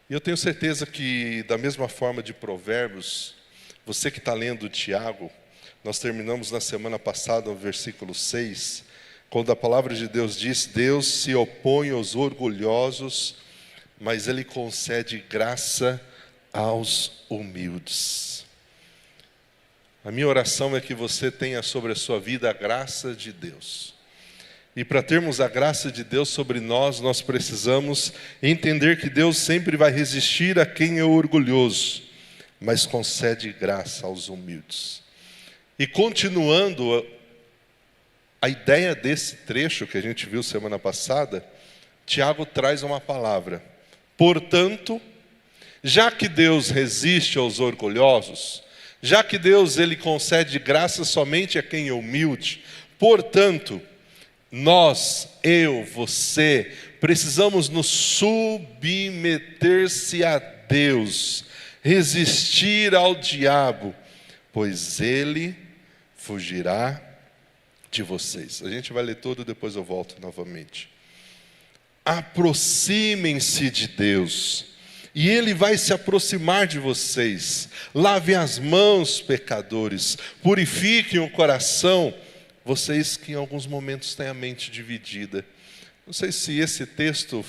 E eu tenho certeza que, da mesma forma de Provérbios, você que está lendo Tiago, nós terminamos na semana passada, no versículo 6, quando a palavra de Deus diz: Deus se opõe aos orgulhosos, mas Ele concede graça aos humildes. A minha oração é que você tenha sobre a sua vida a graça de Deus. E para termos a graça de Deus sobre nós, nós precisamos entender que Deus sempre vai resistir a quem é orgulhoso, mas concede graça aos humildes. E continuando a ideia desse trecho que a gente viu semana passada, Tiago traz uma palavra: portanto, já que Deus resiste aos orgulhosos, já que Deus ele concede graça somente a quem é humilde, portanto, nós, eu, você, precisamos nos submeter-se a Deus, resistir ao diabo, pois ele fugirá de vocês. A gente vai ler tudo, depois eu volto novamente. Aproximem-se de Deus, e Ele vai se aproximar de vocês. Lave as mãos, pecadores, purifiquem o coração, vocês que em alguns momentos têm a mente dividida. Não sei se esse texto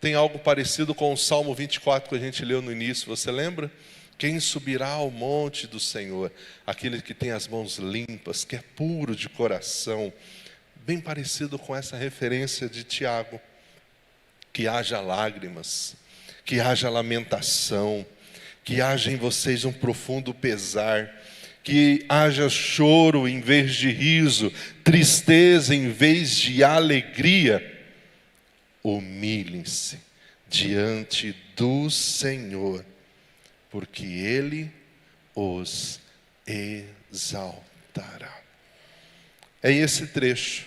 tem algo parecido com o Salmo 24 que a gente leu no início, você lembra? Quem subirá ao monte do Senhor? Aquele que tem as mãos limpas, que é puro de coração. Bem parecido com essa referência de Tiago. Que haja lágrimas, que haja lamentação, que haja em vocês um profundo pesar, que haja choro em vez de riso, tristeza em vez de alegria. Humilhem-se diante do Senhor, porque Ele os exaltará. É esse trecho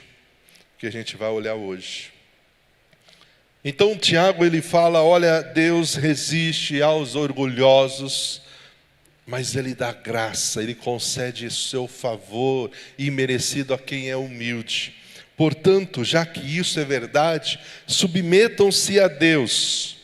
que a gente vai olhar hoje. Então Tiago ele fala: olha, Deus resiste aos orgulhosos, mas Ele dá graça, Ele concede seu favor imerecido a quem é humilde. Portanto, já que isso é verdade, submetam-se a Deus.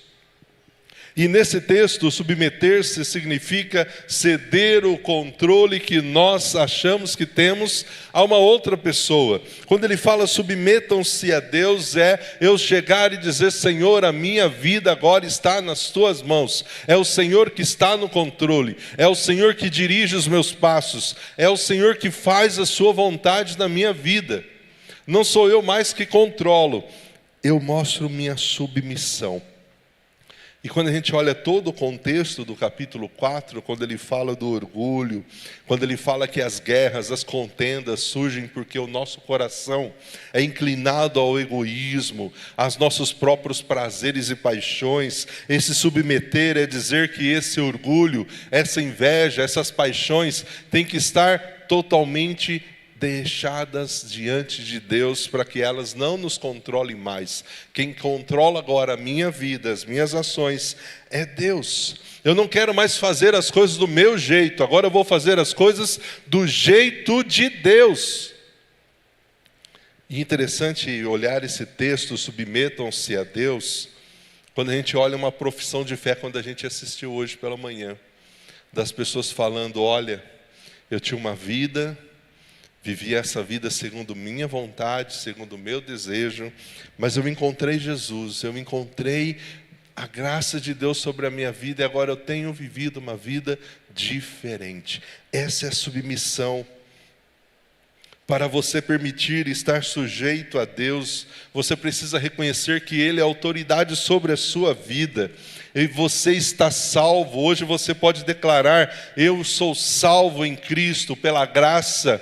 E nesse texto, submeter-se significa ceder o controle que nós achamos que temos a uma outra pessoa. Quando ele fala submetam-se a Deus, é eu chegar e dizer: Senhor, a minha vida agora está nas tuas mãos. É o Senhor que está no controle. É o Senhor que dirige os meus passos. É o Senhor que faz a sua vontade na minha vida. Não sou eu mais que controlo. Eu mostro minha submissão. E quando a gente olha todo o contexto do capítulo 4, quando ele fala do orgulho, quando ele fala que as guerras, as contendas surgem porque o nosso coração é inclinado ao egoísmo, aos nossos próprios prazeres e paixões, esse submeter é dizer que esse orgulho, essa inveja, essas paixões têm que estar totalmente deixadas diante de Deus para que elas não nos controlem mais. Quem controla agora a minha vida, as minhas ações, é Deus. Eu não quero mais fazer as coisas do meu jeito, agora eu vou fazer as coisas do jeito de Deus. E interessante olhar esse texto, submetam-se a Deus, quando a gente olha uma profissão de fé, quando a gente assistiu hoje pela manhã, das pessoas falando: olha, eu tinha uma vida, vivi essa vida segundo minha vontade, segundo o meu desejo, mas eu encontrei Jesus, eu encontrei a graça de Deus sobre a minha vida e agora eu tenho vivido uma vida diferente. Essa é a submissão. Para você permitir estar sujeito a Deus, você precisa reconhecer que Ele é autoridade sobre a sua vida. E você está salvo. Hoje você pode declarar: eu sou salvo em Cristo pela graça,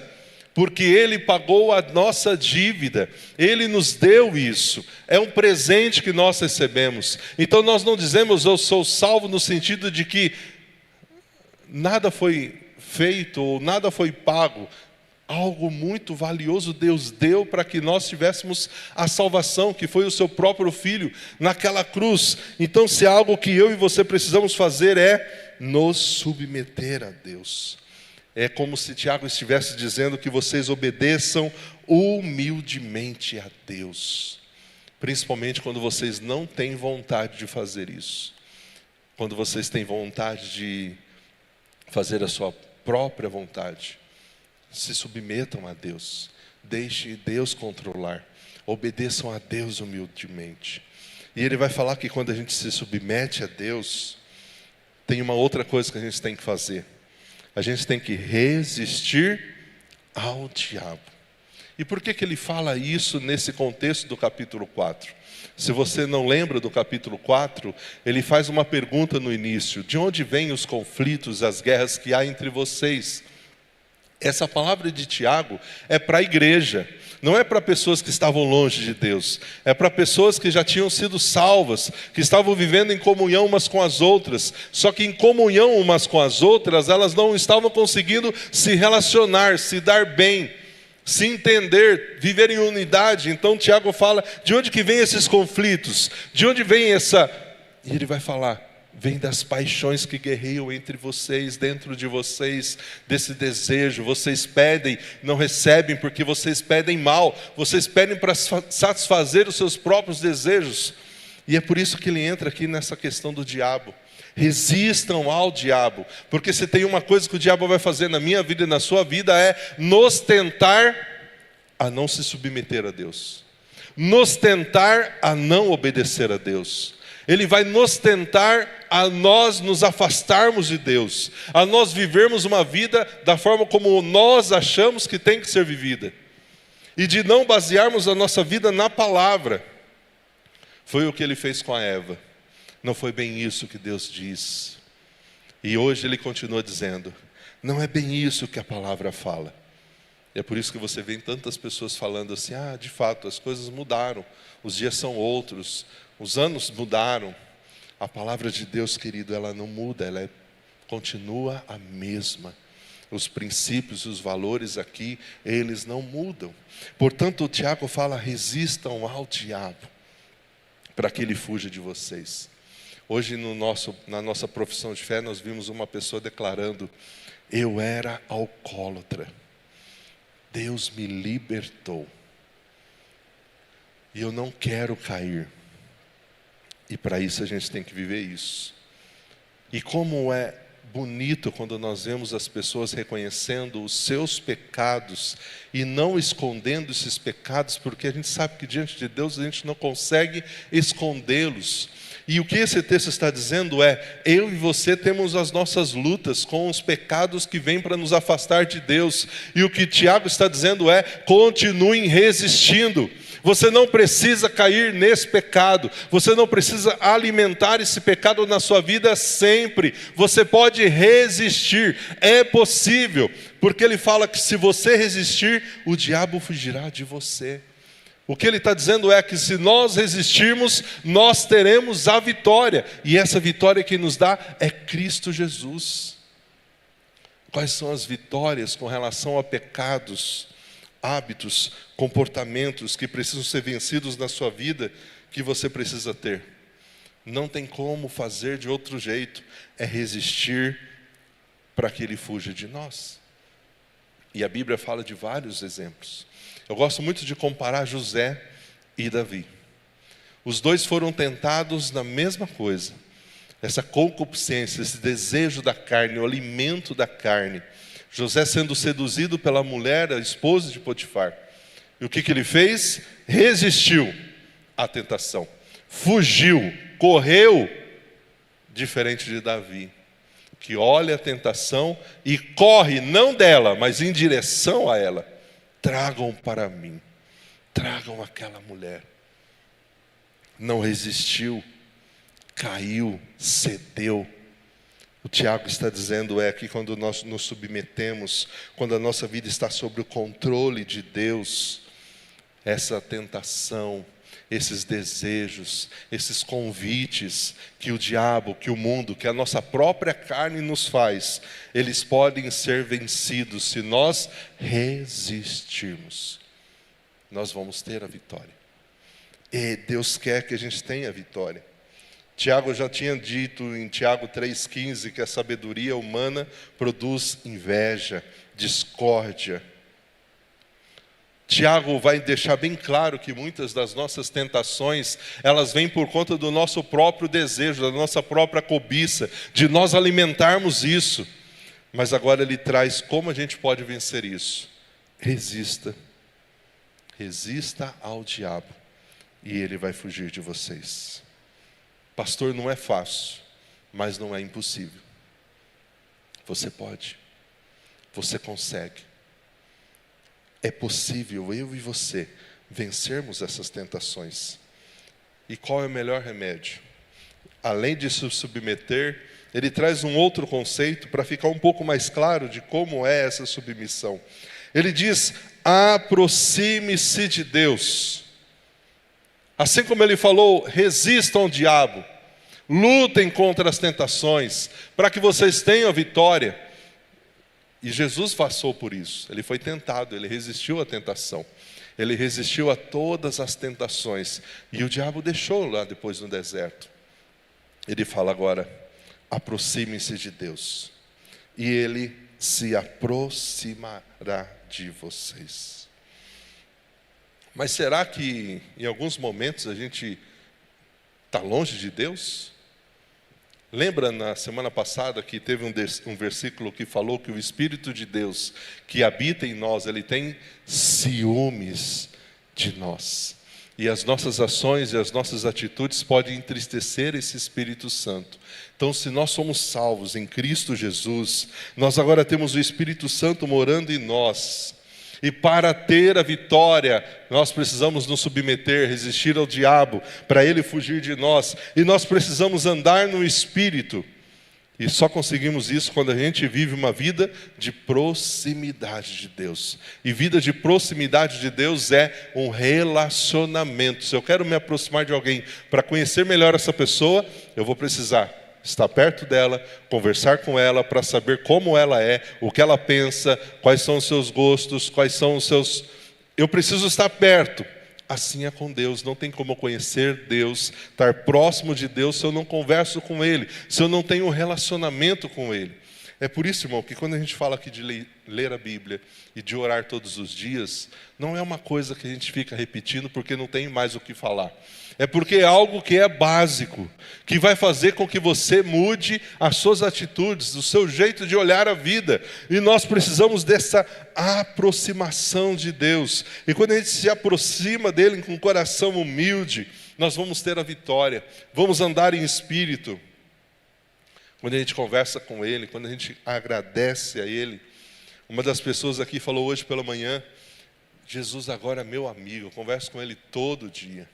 porque Ele pagou a nossa dívida, Ele nos deu isso, é um presente que nós recebemos. Então nós não dizemos eu sou salvo no sentido de que nada foi feito ou nada foi pago. Algo muito valioso Deus deu para que nós tivéssemos a salvação, que foi o seu próprio Filho naquela cruz. Então se há algo que eu e você precisamos fazer é nos submeter a Deus. É como se Tiago estivesse dizendo que vocês obedeçam humildemente a Deus. Principalmente quando vocês não têm vontade de fazer isso. quando vocês têm vontade de fazer a sua própria vontade, se submetam a Deus, deixe Deus controlar, obedeçam a Deus humildemente. E ele vai falar que quando a gente se submete a Deus, tem uma outra coisa que a gente tem que fazer. A gente tem que resistir ao diabo. E por que ele fala isso nesse contexto do capítulo 4? Se você não lembra do capítulo 4, ele faz uma pergunta no início: de onde vêm os conflitos, as guerras que há entre vocês? Essa palavra de Tiago é para a igreja, não é para pessoas que estavam longe de Deus, é para pessoas que já tinham sido salvas, que estavam vivendo em comunhão umas com as outras, só que em comunhão umas com as outras, elas não estavam conseguindo se relacionar, se dar bem, se entender, viver em unidade. Então Tiago fala, de onde que vem esses conflitos? De onde vem essa... E ele vai falar, vem das paixões que guerreiam entre vocês, dentro de vocês, desse desejo. Vocês pedem, não recebem porque vocês pedem mal. Vocês pedem para satisfazer os seus próprios desejos. E é por isso que ele entra aqui nessa questão do diabo. Resistam ao diabo, porque se tem uma coisa que o diabo vai fazer na minha vida e na sua vida, é nos tentar a não se submeter a Deus, nos tentar a não obedecer a Deus. Ele vai nos tentar a nós nos afastarmos de Deus, a nós vivermos uma vida da forma como nós achamos que tem que ser vivida, e de não basearmos a nossa vida na palavra. Foi o que ele fez com a Eva. Não foi bem isso que Deus diz. E hoje ele continua dizendo, não é bem isso que a palavra fala. E é por isso que você vê tantas pessoas falando assim, de fato, as coisas mudaram, os dias são outros, os anos mudaram. A palavra de Deus, querido, ela não muda, ela continua a mesma. Os princípios, os valores aqui, eles não mudam. Portanto, o Tiago fala, resistam ao diabo, para que ele fuja de vocês. Hoje na nossa profissão de fé, nós vimos uma pessoa declarando, eu era alcoólatra, Deus me libertou, e eu não quero cair. E para isso a gente tem que viver isso. E como é bonito quando nós vemos as pessoas reconhecendo os seus pecados e não escondendo esses pecados, porque a gente sabe que diante de Deus a gente não consegue escondê-los. E o que esse texto está dizendo é, eu e você temos as nossas lutas com os pecados que vêm para nos afastar de Deus. E o que Tiago está dizendo é, continuem resistindo. Você não precisa cair nesse pecado, você não precisa alimentar esse pecado na sua vida sempre. Você pode resistir, é possível, porque ele fala que se você resistir, o diabo fugirá de você. O que ele está dizendo é que se nós resistirmos, nós teremos a vitória. E essa vitória que nos dá é Cristo Jesus. Quais são as vitórias com relação a pecados, hábitos, comportamentos que precisam ser vencidos na sua vida, que você precisa ter? Não tem como fazer de outro jeito. É resistir para que ele fuja de nós. E a Bíblia fala de vários exemplos. Eu gosto muito de comparar José e Davi. Os dois foram tentados na mesma coisa. Essa concupiscência, esse desejo da carne, o alimento da carne. José sendo seduzido pela mulher, a esposa de Potifar. E o que ele fez? Resistiu à tentação. Fugiu, correu, diferente de Davi, que olha a tentação e corre, não dela, mas em direção a ela. Tragam para mim, tragam aquela mulher. Não resistiu, caiu, cedeu. O Tiago está dizendo que quando nós nos submetemos, quando a nossa vida está sob o controle de Deus, essa tentação, esses desejos, esses convites que o diabo, que o mundo, que a nossa própria carne nos faz, eles podem ser vencidos se nós resistirmos. Nós vamos ter a vitória. E Deus quer que a gente tenha a vitória. Tiago já tinha dito em Tiago 3,15 que a sabedoria humana produz inveja, discórdia. Tiago vai deixar bem claro que muitas das nossas tentações, elas vêm por conta do nosso próprio desejo, da nossa própria cobiça, de nós alimentarmos isso. Mas agora ele traz como a gente pode vencer isso. Resista. Resista ao diabo e ele vai fugir de vocês. Pastor, não é fácil, mas não é impossível. Você pode. Você consegue. É possível eu e você vencermos essas tentações. E qual é o melhor remédio? Além de se submeter, ele traz um outro conceito para ficar um pouco mais claro de como é essa submissão. Ele diz: aproxime-se de Deus. Assim como ele falou, resistam ao diabo, lutem contra as tentações, para que vocês tenham vitória. E Jesus passou por isso, ele foi tentado, ele resistiu à tentação, ele resistiu a todas as tentações, e o diabo deixou lá depois no deserto. Ele fala agora: aproximem-se de Deus, e ele se aproximará de vocês. Mas será que em alguns momentos a gente está longe de Deus? Lembra na semana passada que teve um versículo que falou que o Espírito de Deus que habita em nós, ele tem ciúmes de nós. E as nossas ações e as nossas atitudes podem entristecer esse Espírito Santo. Então, se nós somos salvos em Cristo Jesus, nós agora temos o Espírito Santo morando em nós. E para ter a vitória, nós precisamos nos submeter, resistir ao diabo, para ele fugir de nós. E nós precisamos andar no Espírito. E só conseguimos isso quando a gente vive uma vida de proximidade de Deus. E vida de proximidade de Deus é um relacionamento. Se eu quero me aproximar de alguém para conhecer melhor essa pessoa, eu vou precisar estar perto dela, conversar com ela para saber como ela é, o que ela pensa, quais são os seus gostos, quais são os seus... Eu preciso estar perto. Assim é com Deus, não tem como conhecer Deus, estar próximo de Deus se eu não converso com Ele, se eu não tenho um relacionamento com Ele. É por isso, irmão, que quando a gente fala aqui de ler a Bíblia e de orar todos os dias, não é uma coisa que a gente fica repetindo porque não tem mais o que falar. É porque é algo que é básico, que vai fazer com que você mude as suas atitudes, o seu jeito de olhar a vida. E nós precisamos dessa aproximação de Deus. E quando a gente se aproxima dele com um coração humilde, nós vamos ter a vitória, vamos andar em espírito. Quando a gente conversa com Ele, quando a gente agradece a Ele. Uma das pessoas aqui falou hoje pela manhã: Jesus agora é meu amigo, eu converso com Ele todo dia.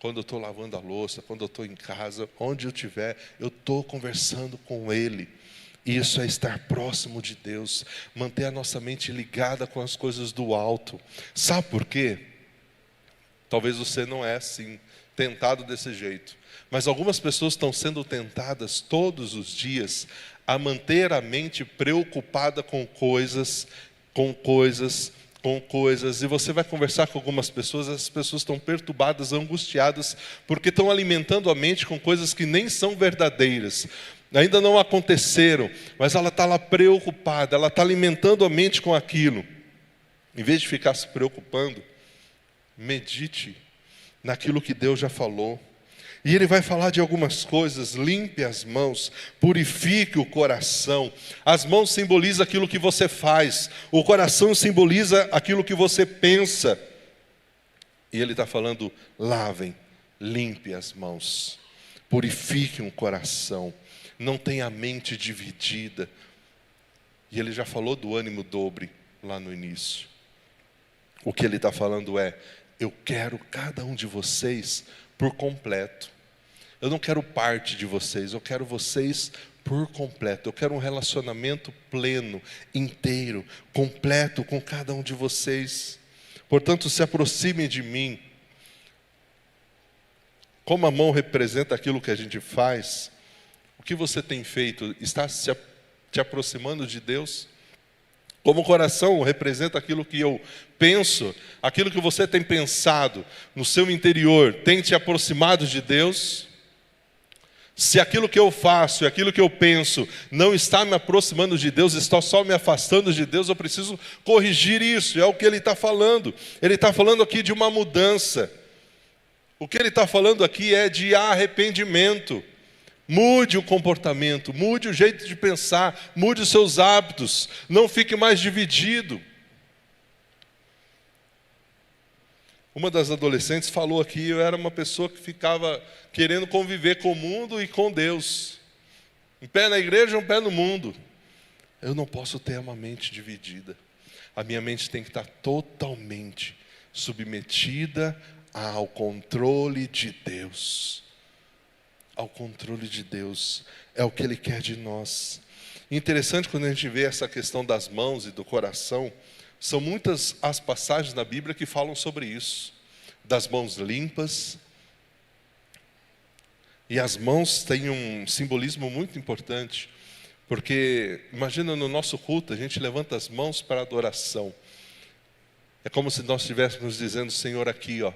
Quando eu estou lavando a louça, quando eu estou em casa, onde eu estiver, eu estou conversando com Ele. Isso é estar próximo de Deus, manter a nossa mente ligada com as coisas do alto. Sabe por quê? Talvez você não é assim, tentado desse jeito. Mas algumas pessoas estão sendo tentadas todos os dias a manter a mente preocupada com coisas. E você vai conversar com algumas pessoas, essas pessoas estão perturbadas, angustiadas, porque estão alimentando a mente com coisas que nem são verdadeiras. Ainda não aconteceram, mas ela está lá preocupada, ela está alimentando a mente com aquilo. Em vez de ficar se preocupando, medite naquilo que Deus já falou. E ele vai falar de algumas coisas: limpe as mãos, purifique o coração. As mãos simbolizam aquilo que você faz, o coração simboliza aquilo que você pensa. E ele está falando: lavem, limpe as mãos, purifique o coração, não tenha a mente dividida. E ele já falou do ânimo dobre lá no início. O que ele está falando é: eu quero cada um de vocês por completo. Eu não quero parte de vocês, eu quero vocês por completo. Eu quero um relacionamento pleno, inteiro, completo com cada um de vocês. Portanto, se aproximem de mim. Como a mão representa aquilo que a gente faz, o que você tem feito? Está te aproximando de Deus? Como o coração representa aquilo que eu penso, aquilo que você tem pensado no seu interior, tem te aproximado de Deus? Se aquilo que eu faço e aquilo que eu penso não está me aproximando de Deus, está só me afastando de Deus, eu preciso corrigir isso. É o que ele está falando. Ele está falando aqui de uma mudança. O que ele está falando aqui é de arrependimento. Mude o comportamento, mude o jeito de pensar, mude os seus hábitos, não fique mais dividido. Uma das adolescentes falou aqui, eu era uma pessoa que ficava querendo conviver com o mundo e com Deus. Um pé na igreja, um pé no mundo. Eu não posso ter uma mente dividida. A minha mente tem que estar totalmente submetida ao controle de Deus. Ao controle de Deus. É o que Ele quer de nós. Interessante quando a gente vê essa questão das mãos e do coração. São muitas as passagens na Bíblia que falam sobre isso. Das mãos limpas. E as mãos têm um simbolismo muito importante. Porque, imagina no nosso culto, a gente levanta as mãos para adoração. É como se nós estivéssemos dizendo, Senhor, aqui, ó,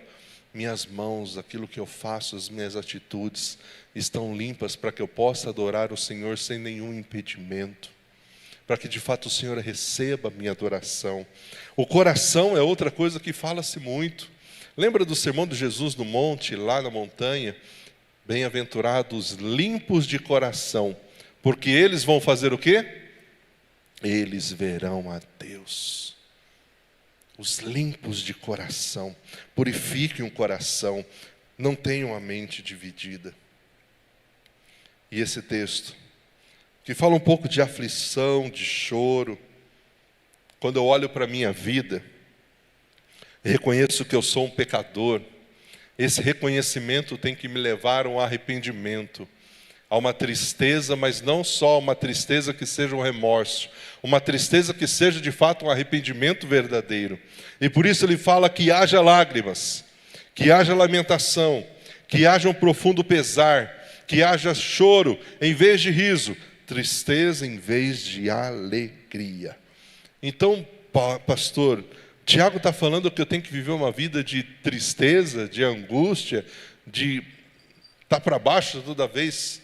minhas mãos, aquilo que eu faço, as minhas atitudes, estão limpas para que eu possa adorar o Senhor sem nenhum impedimento. Para que de fato o Senhor receba a minha adoração. O coração é outra coisa que fala-se muito. Lembra do sermão de Jesus no monte, lá na montanha? Bem-aventurados limpos de coração, porque eles vão fazer o quê? Eles verão a Deus. Os limpos de coração, purifiquem o coração, não tenham a mente dividida. E esse texto, que fala um pouco de aflição, de choro, quando eu olho para a minha vida, reconheço que eu sou um pecador, esse reconhecimento tem que me levar a um arrependimento, a uma tristeza, mas não só uma tristeza que seja um remorso, uma tristeza que seja de fato um arrependimento verdadeiro. E por isso ele fala que haja lágrimas, que haja lamentação, que haja um profundo pesar, que haja choro em vez de riso, tristeza em vez de alegria. Então, pastor, Tiago está falando que eu tenho que viver uma vida de tristeza, de angústia, de estar para baixo toda vez,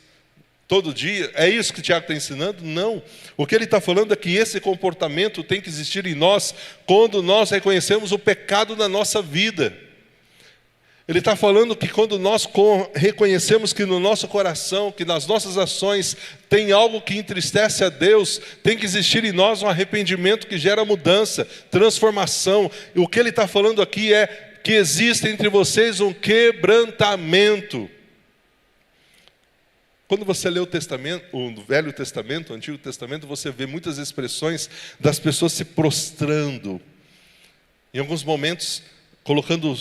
todo dia. É isso que o Tiago está ensinando? Não. O que ele está falando é que esse comportamento tem que existir em nós quando nós reconhecemos o pecado na nossa vida. Ele está falando que quando nós reconhecemos que no nosso coração, que nas nossas ações tem algo que entristece a Deus, tem que existir em nós um arrependimento que gera mudança, transformação. E o que ele está falando aqui é que existe entre vocês um quebrantamento. Quando você lê o Velho Testamento, o Antigo Testamento, você vê muitas expressões das pessoas se prostrando. Em alguns momentos, colocando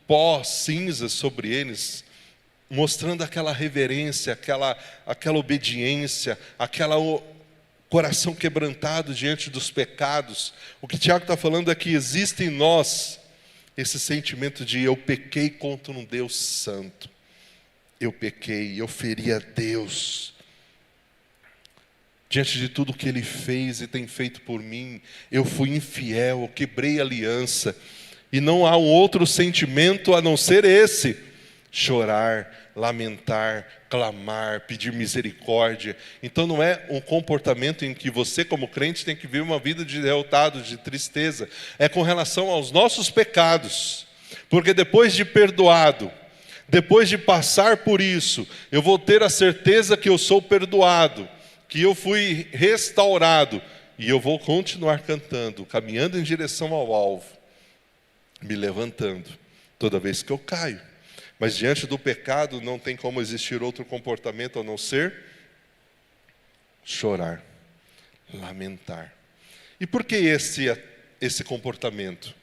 pó, cinzas sobre eles, mostrando aquela reverência, aquela obediência, aquele coração quebrantado diante dos pecados. O que Tiago está falando é que existe em nós esse sentimento de eu pequei contra um Deus santo. Eu pequei, eu feri a Deus. Diante de tudo que Ele fez e tem feito por mim, eu fui infiel, eu quebrei a aliança. E não há um outro sentimento a não ser esse: chorar, lamentar, clamar, pedir misericórdia. Então não é um comportamento em que você como crente tem que viver uma vida de derrotado, de tristeza. É com relação aos nossos pecados. Porque depois de perdoado, depois de passar por isso, eu vou ter a certeza que eu sou perdoado, que eu fui restaurado. E eu vou continuar cantando, caminhando em direção ao alvo, me levantando toda vez que eu caio. Mas diante do pecado não tem como existir outro comportamento a não ser chorar, lamentar. E por que esse comportamento?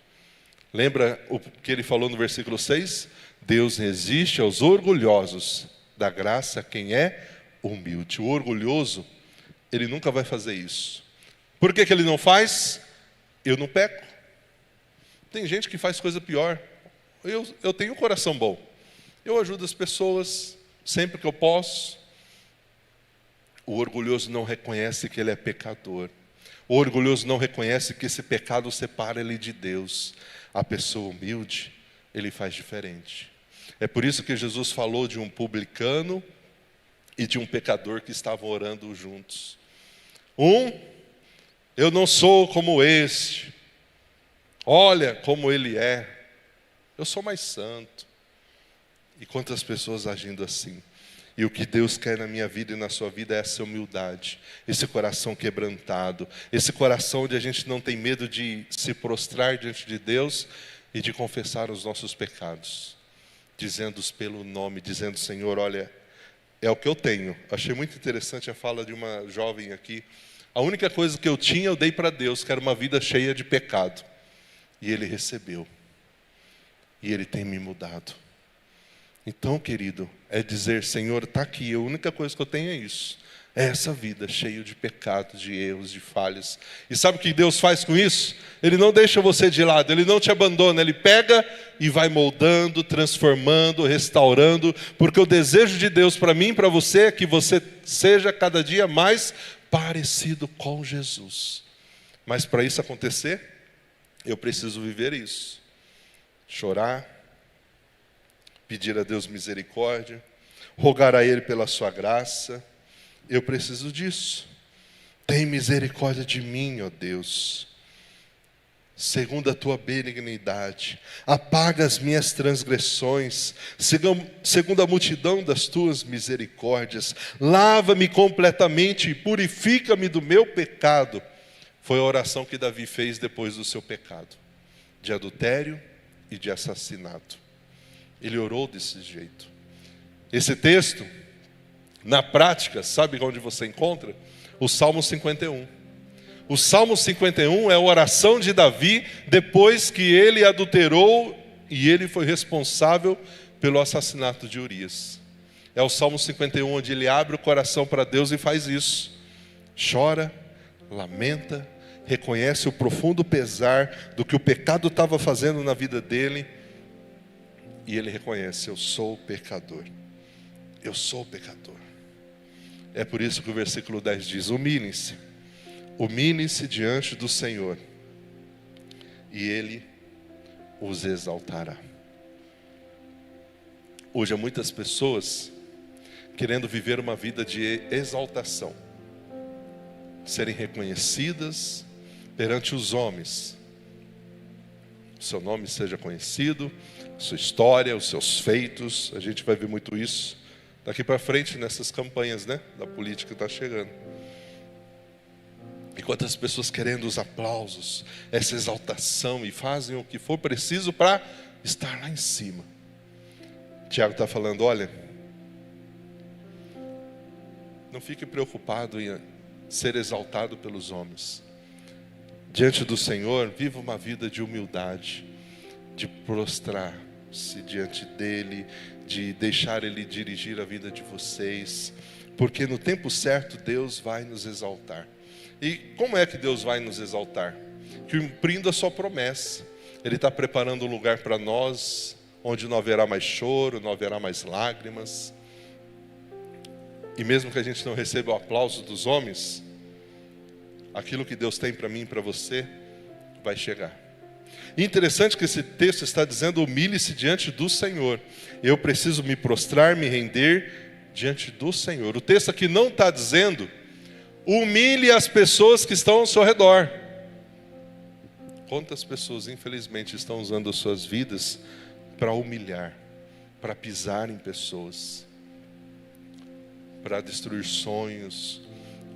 Lembra o que ele falou no versículo 6? Deus resiste aos orgulhosos, dá graça a quem é humilde. O orgulhoso, ele nunca vai fazer isso. Por que ele não faz? Eu não peco. Tem gente que faz coisa pior. Eu tenho um coração bom. Eu ajudo as pessoas sempre que eu posso. O orgulhoso não reconhece que ele é pecador. O orgulhoso não reconhece que esse pecado separa ele de Deus. A pessoa humilde, ele faz diferente. É por isso que Jesus falou de um publicano e de um pecador que estavam orando juntos. Eu não sou como este, olha como ele é, eu sou mais santo. E quantas pessoas agindo assim. E o que Deus quer na minha vida e na sua vida é essa humildade, esse coração quebrantado, esse coração onde a gente não tem medo de se prostrar diante de Deus e de confessar os nossos pecados, dizendo-os pelo nome, dizendo: Senhor, olha, é o que eu tenho. Achei muito interessante a fala de uma jovem aqui. A única coisa que eu tinha, eu dei para Deus, que era uma vida cheia de pecado. E Ele recebeu. E Ele tem me mudado. Então, querido, é dizer: Senhor, está aqui, a única coisa que eu tenho é isso. É essa vida cheia de pecados, de erros, de falhas. E sabe o que Deus faz com isso? Ele não deixa você de lado, Ele não te abandona. Ele pega e vai moldando, transformando, restaurando. Porque o desejo de Deus para mim e para você é que você seja cada dia mais parecido com Jesus. Mas para isso acontecer, eu preciso viver isso. Chorar, pedir a Deus misericórdia, rogar a Ele pela sua graça. Eu preciso disso. Tem misericórdia de mim, ó Deus, segundo a tua benignidade. Apaga as minhas transgressões, segundo a multidão das tuas misericórdias. Lava-me completamente e purifica-me do meu pecado. Foi a oração que Davi fez depois do seu pecado, de adultério e de assassinato. Ele orou desse jeito. Esse texto, na prática, sabe onde você encontra? O Salmo 51. O Salmo 51 é a oração de Davi depois que ele adulterou e ele foi responsável pelo assassinato de Urias. É o Salmo 51 onde ele abre o coração para Deus e faz isso. Chora, lamenta, reconhece o profundo pesar do que o pecado estava fazendo na vida dele. E ele reconhece: eu sou pecador. Eu sou pecador. É por isso que o versículo 10 diz: humilhem-se. Humilhem-se diante do Senhor, e Ele os exaltará. Hoje há muitas pessoas querendo viver uma vida de exaltação, serem reconhecidas perante os homens. Seu nome seja conhecido, sua história, os seus feitos. A gente vai ver muito isso daqui para frente nessas campanhas, né, da política que está chegando. E quantas pessoas querendo os aplausos, essa exaltação, e fazem o que for preciso para estar lá em cima. Tiago está falando: olha, não fique preocupado em ser exaltado pelos homens. Diante do Senhor, viva uma vida de humildade, de prostrar-se diante dEle, de deixar Ele dirigir a vida de vocês, porque no tempo certo Deus vai nos exaltar. E como é que Deus vai nos exaltar? Cumprindo a sua promessa. Ele está preparando um lugar para nós, onde não haverá mais choro, não haverá mais lágrimas. E mesmo que a gente não receba o aplauso dos homens, aquilo que Deus tem para mim e para você vai chegar. E interessante que esse texto está dizendo: humilhe-se diante do Senhor. Eu preciso me prostrar, me render diante do Senhor. O texto aqui não está dizendo: humilhe as pessoas que estão ao seu redor. Quantas pessoas, infelizmente, estão usando as suas vidas para humilhar, para pisar em pessoas, para destruir sonhos,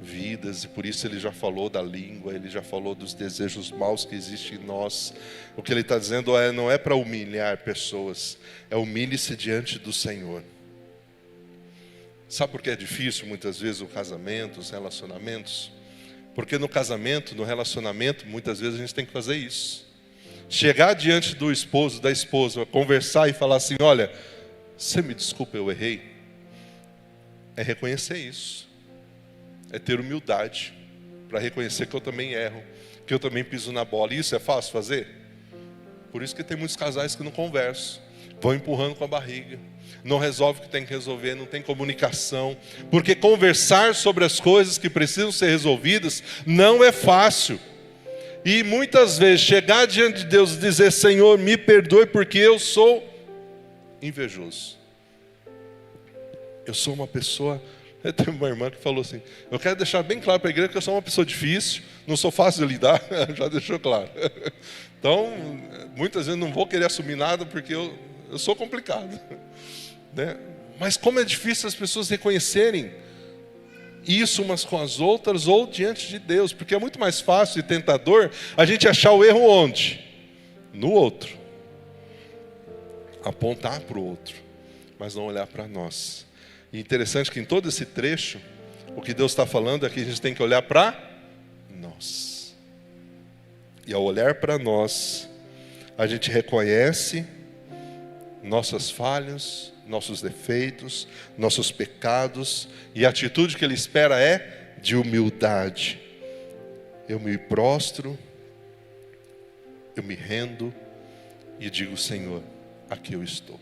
vidas. E por isso ele já falou da língua, ele já falou dos desejos maus que existem em nós. O que ele está dizendo não é para humilhar pessoas, é humilhe-se diante do Senhor. Sabe por que é difícil muitas vezes o casamento, os relacionamentos? Porque no casamento, no relacionamento, muitas vezes a gente tem que fazer isso. Chegar diante do esposo, da esposa, conversar e falar assim: olha, você me desculpa, eu errei. É reconhecer isso. É ter humildade para reconhecer que eu também erro, que eu também piso na bola. E isso é fácil fazer? Por isso que tem muitos casais que não conversam, vão empurrando com a barriga, não resolve o que tem que resolver, não tem comunicação. Porque conversar sobre as coisas que precisam ser resolvidas não é fácil. E muitas vezes chegar diante de Deus e dizer: Senhor, me perdoe porque eu sou invejoso. Eu sou uma pessoa Tem uma irmã que falou assim: eu quero deixar bem claro para a igreja que eu sou uma pessoa difícil, não sou fácil de lidar. Já deixou claro. Então, muitas vezes não vou querer assumir nada porque eu sou complicado, né? Mas como é difícil as pessoas reconhecerem isso umas com as outras ou diante de Deus, porque é muito mais fácil e tentador a gente achar o erro onde? No outro. Apontar para o outro, mas não olhar para nós. E interessante que em todo esse trecho, o que Deus está falando é que a gente tem que olhar para nós. E ao olhar para nós, a gente reconhece nossas falhas, nossos defeitos, nossos pecados, e a atitude que Ele espera é de humildade. Eu me prostro, eu me rendo e digo: Senhor, aqui eu estou.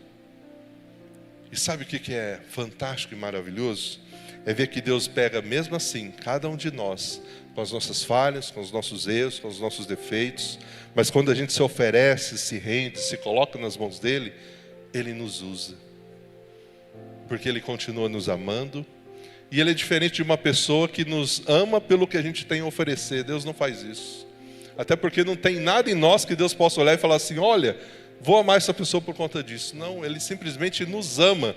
E sabe o que é fantástico e maravilhoso? É ver que Deus pega mesmo assim, cada um de nós, com as nossas falhas, com os nossos erros, com os nossos defeitos, mas quando a gente se oferece, se rende, se coloca nas mãos dEle, Ele nos usa. Porque Ele continua nos amando, e Ele é diferente de uma pessoa que nos ama pelo que a gente tem a oferecer. Deus não faz isso. Até porque não tem nada em nós que Deus possa olhar e falar assim: olha, vou amar essa pessoa por conta disso. Não, Ele simplesmente nos ama.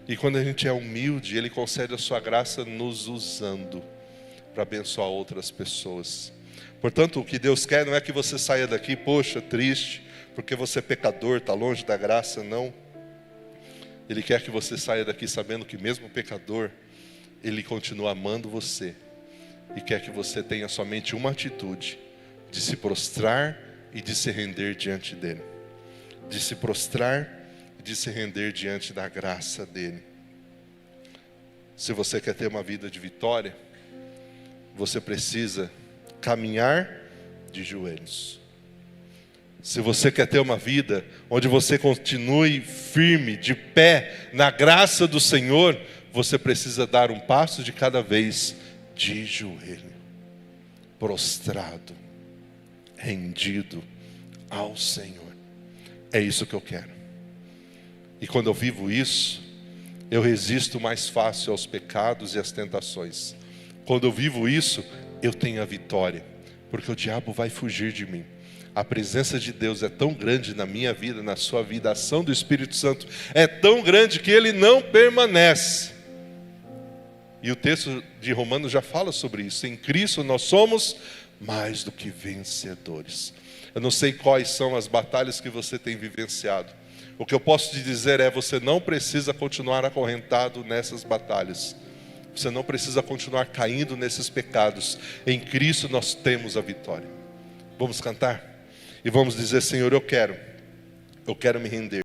E quando a gente é humilde, Ele concede a sua graça nos usando para abençoar outras pessoas. Portanto, o que Deus quer não é que você saia daqui, poxa, triste, porque você é pecador, está longe da graça, não. Ele quer que você saia daqui sabendo que mesmo pecador, Ele continua amando você. E quer que você tenha somente uma atitude: de se prostrar e de se render diante dEle. De se prostrar e de se render diante da graça dEle. Se você quer ter uma vida de vitória, você precisa caminhar de joelhos. Se você quer ter uma vida onde você continue firme, de pé, na graça do Senhor, você precisa dar um passo de cada vez, de joelho, prostrado, rendido ao Senhor. É isso que eu quero. E quando eu vivo isso, eu resisto mais fácil aos pecados e às tentações. Quando eu vivo isso, eu tenho a vitória, porque o diabo vai fugir de mim. A presença de Deus é tão grande na minha vida, na sua vida, a ação do Espírito Santo é tão grande que Ele não permanece. E o texto de Romanos já fala sobre isso. Em Cristo nós somos mais do que vencedores. Eu não sei quais são as batalhas que você tem vivenciado. O que eu posso te dizer é: você não precisa continuar acorrentado nessas batalhas. Você não precisa continuar caindo nesses pecados. Em Cristo nós temos a vitória. Vamos cantar? E vamos dizer: Senhor, eu quero me render.